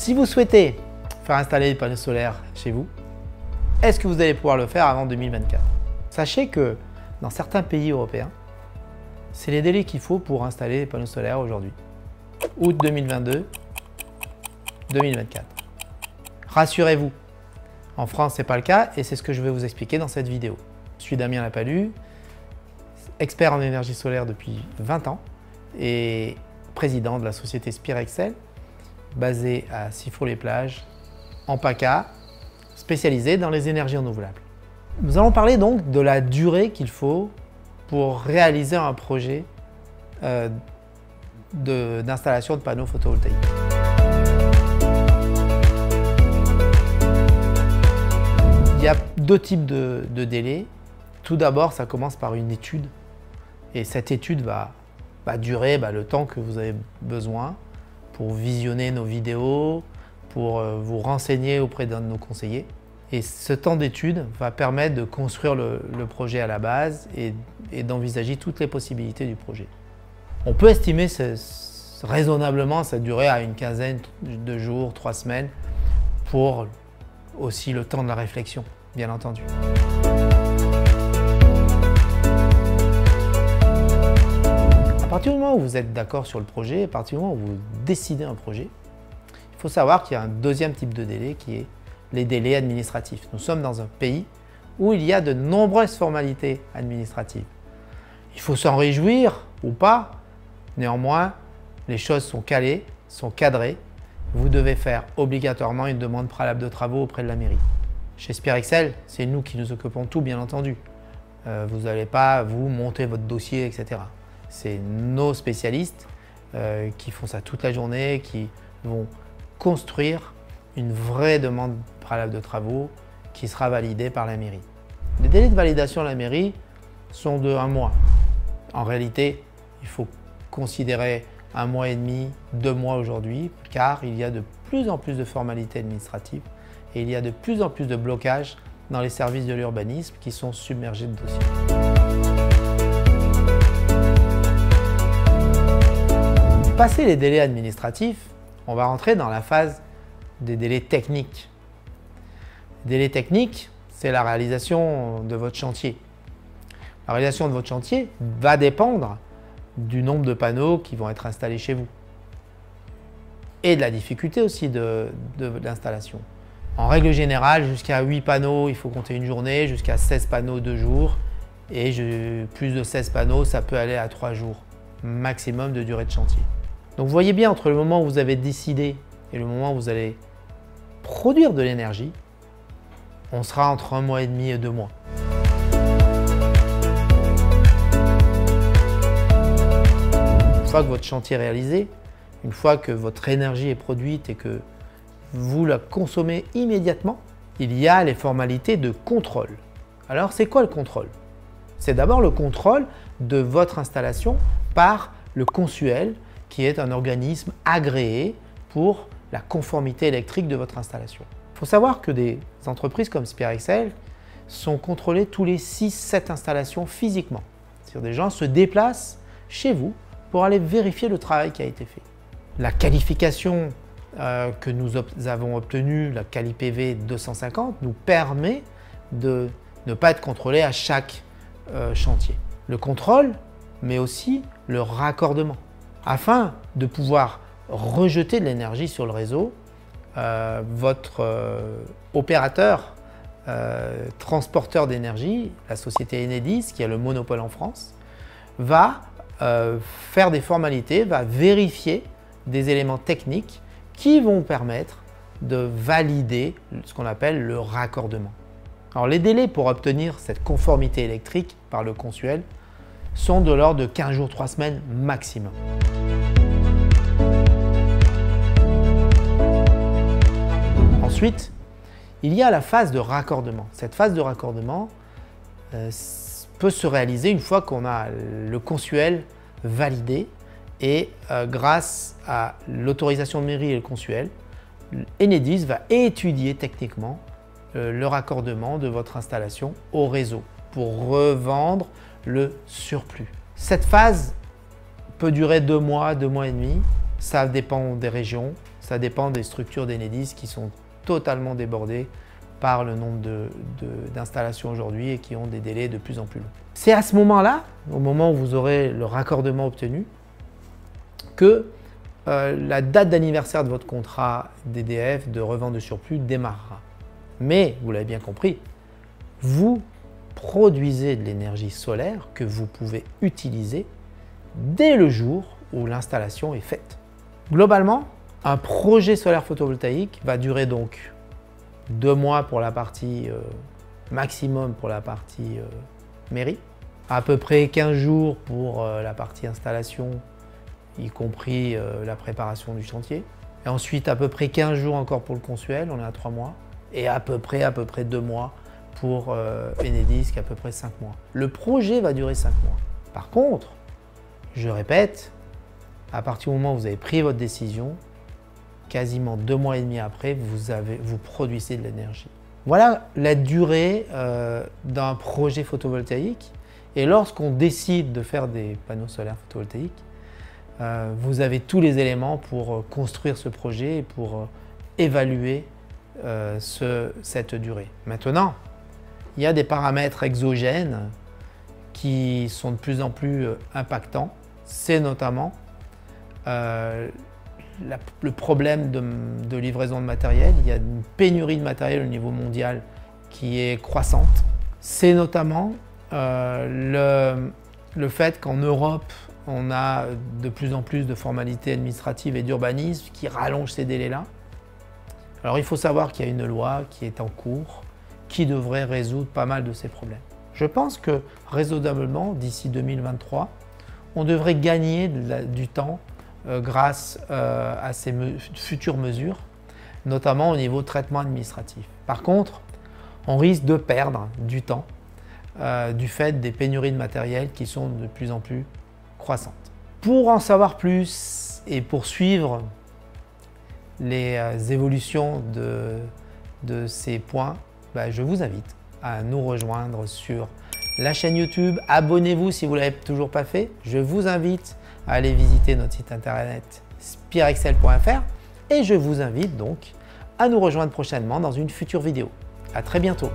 Si vous souhaitez faire installer des panneaux solaires chez vous, est-ce que vous allez pouvoir le faire avant 2024? Sachez que dans certains pays européens, c'est les délais qu'il faut pour installer des panneaux solaires aujourd'hui. Août 2022, 2024. Rassurez-vous, en France, ce n'est pas le cas et c'est ce que je vais vous expliquer dans cette vidéo. Je suis Damien Lapalu, expert en énergie solaire depuis 20 ans et président de la société Spirexel, basée à Siffrou-les-Plages, en PACA, spécialisée dans les énergies renouvelables. Nous allons parler donc de la durée qu'il faut pour réaliser un projet d'installation de panneaux photovoltaïques. Il y a deux types de délais. Tout d'abord, ça commence par une étude et cette étude va durer le temps que vous avez besoin pour visionner nos vidéos, pour vous renseigner auprès d'un de nos conseillers. Et ce temps d'étude va permettre de construire le projet à la base et d'envisager toutes les possibilités du projet. On peut estimer raisonnablement cette durée à une quinzaine de jours, 3 semaines, pour aussi le temps de la réflexion, bien entendu. À partir du moment où vous êtes d'accord sur le projet, à partir du moment où vous décidez un projet, il faut savoir qu'il y a un deuxième type de délai qui est les délais administratifs. Nous sommes dans un pays où il y a de nombreuses formalités administratives. Il faut s'en réjouir ou pas, néanmoins, les choses sont calées, sont cadrées. Vous devez faire obligatoirement une demande préalable de travaux auprès de la mairie. Chez Spirexel, c'est nous qui nous occupons de tout, bien entendu. Vous n'allez pas vous monter votre dossier, etc. C'est nos spécialistes qui font ça toute la journée, qui vont construire une vraie demande préalable de travaux qui sera validée par la mairie. Les délais de validation de la mairie sont de 1 mois. En réalité, il faut considérer 1 mois et demi, 2 mois aujourd'hui, car il y a de plus en plus de formalités administratives et il y a de plus en plus de blocages dans les services de l'urbanisme qui sont submergés de dossiers. Passé les délais administratifs, on va rentrer dans la phase des délais techniques. Les délais techniques, c'est la réalisation de votre chantier. La réalisation de votre chantier va dépendre du nombre de panneaux qui vont être installés chez vous et de la difficulté aussi de l'installation. En règle générale, jusqu'à 8 panneaux, il faut compter une journée, jusqu'à 16 panneaux 2 jours et plus de 16 panneaux, ça peut aller à 3 jours maximum de durée de chantier. Donc vous voyez bien, entre le moment où vous avez décidé et le moment où vous allez produire de l'énergie, on sera entre 1 mois et demi et 2 mois. Une fois que votre chantier est réalisé, une fois que votre énergie est produite et que vous la consommez immédiatement, il y a les formalités de contrôle. Alors c'est quoi le contrôle? C'est d'abord le contrôle de votre installation par le Consuel, qui est un organisme agréé pour la conformité électrique de votre installation. Il faut savoir que des entreprises comme Spirexel sont contrôlées tous les 6-7 installations physiquement. C'est-à-dire des gens se déplacent chez vous pour aller vérifier le travail qui a été fait. La qualification que nous avons obtenue, la Quali-PV 250, nous permet de ne pas être contrôlé à chaque chantier. Le contrôle, mais aussi le raccordement. Afin de pouvoir rejeter de l'énergie sur le réseau, votre opérateur transporteur d'énergie, la société Enedis, qui a le monopole en France, va faire des formalités, va vérifier des éléments techniques qui vont permettre de valider ce qu'on appelle le raccordement. Alors les délais pour obtenir cette conformité électrique par le Consuel sont de l'ordre de 15 jours, 3 semaines maximum. Ensuite, il y a la phase de raccordement. Cette phase de raccordement peut se réaliser une fois qu'on a le Consuel validé et grâce à l'autorisation de mairie et le Consuel, Enedis va étudier techniquement le raccordement de votre installation au réseau pour revendre le surplus. Cette phase peut durer 2 mois, 2 mois et demi. Ça dépend des régions, Ça dépend des structures d'Enedis qui sont totalement débordées par le nombre d'installations aujourd'hui et qui ont des délais de plus en plus longs. C'est à ce moment-là, au moment où vous aurez le raccordement obtenu, que la date d'anniversaire de votre contrat d'EDF de revente de surplus démarrera. Mais, vous l'avez bien compris, vous produisez de l'énergie solaire que vous pouvez utiliser dès le jour où l'installation est faite. Globalement, un projet solaire photovoltaïque va durer donc 2 mois pour la partie maximum pour la partie mairie, à peu près 15 jours pour la partie installation, y compris la préparation du chantier. Et ensuite, à peu près 15 jours encore pour le consuel, on est à 3 mois. Et à peu près 2 mois pour Enedis, qui est à peu près 5 mois. Le projet va durer 5 mois. Par contre, je répète, à partir du moment où vous avez pris votre décision, quasiment 2 mois et demi après, vous produisez de l'énergie. Voilà la durée d'un projet photovoltaïque. Et lorsqu'on décide de faire des panneaux solaires photovoltaïques, vous avez tous les éléments pour construire ce projet et pour évaluer cette durée. Maintenant, il y a des paramètres exogènes qui sont de plus en plus impactants. C'est notamment le problème de livraison de matériel. Il y a une pénurie de matériel au niveau mondial qui est croissante. C'est notamment le fait qu'en Europe, on a de plus en plus de formalités administratives et d'urbanisme qui rallongent ces délais-là. Alors il faut savoir qu'il y a une loi qui est en cours qui devrait résoudre pas mal de ces problèmes. Je pense que raisonnablement, d'ici 2023, on devrait gagner du temps grâce à ces futures mesures, notamment au niveau traitement administratif. Par contre, on risque de perdre du temps du fait des pénuries de matériel qui sont de plus en plus croissantes. Pour en savoir plus et pour suivre les évolutions de ces points, je vous invite à nous rejoindre sur la chaîne YouTube. Abonnez-vous si vous ne l'avez toujours pas fait. Je vous invite à aller visiter notre site internet spirexcel.fr et je vous invite donc à nous rejoindre prochainement dans une future vidéo. À très bientôt.